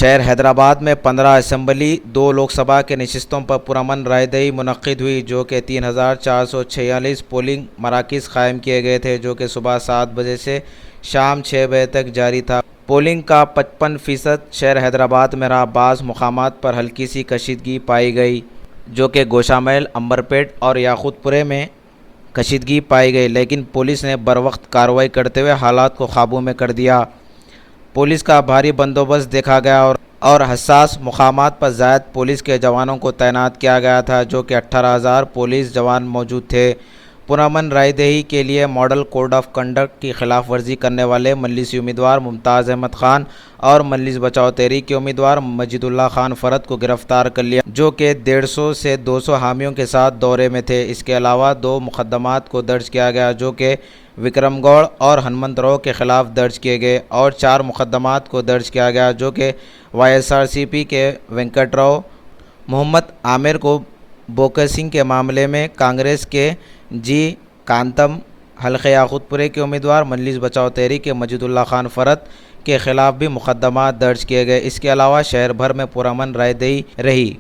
शहर हैदराबाद में 15 असम्बली 2 लोकसभा के नशिस्तों पर पुरअमन रायदही मुनक्किद हुई, जो कि 3446 पोलिंग मराकज़ कायम किए गए थे, जो कि सुबह 7 बजे से शाम 6 बजे तक जारी था। पोलिंग का 55% शहर हैदराबाद में रहा। बाज़ मुकामात पर हल्की सी कशीदगी पाई गई, जो कि गोशामहल, अंबरपेट और याकूतपुरे में कशीदगी पाई गई, लेकिन पुलिस ने बरवक्त कार्रवाई करते हुए हालात को काबू में कर दिया। पुलिस का भारी बंदोबस्त देखा गया और हसास मुकामात पर ज़ायद पुलिस के जवानों को तैनात किया गया था, जो कि 18,000 पुलिस जवान मौजूद थे। पुरअमन रायदही के लिए मॉडल कोड ऑफ कंडक्ट की खिलाफ वर्जी करने वाले मजलिसी उम्मीदवार मुमताज़ अहमद खान और मजलिस बचाओ तहरीक के उम्मीदवार मजीदुल्लाह खान फरद को गिरफ्तार कर लिया, जो कि 150 से 200 हामियों के साथ दौरे में थे। इसके अलावा 2 मुकदमात को दर्ज किया गया, जो कि विक्रम गौड़ और हनुमंतराव के खिलाफ दर्ज किए गए, और 4 मुकदमात को दर्ज किया गया, जो कि YSRCP के वेंकटराव मोहम्मद आमिर को बोकसिंग के मामले में, कांग्रेस के जी कांतम हल्के याकूतपुरे के उम्मीदवार मजलिस बचाओ तहरीक के मजीदुल्लाह खान फरद के खिलाफ भी मुकदमा दर्ज किए गए। इसके अलावा शहर भर में पुरअमन रायदही रही।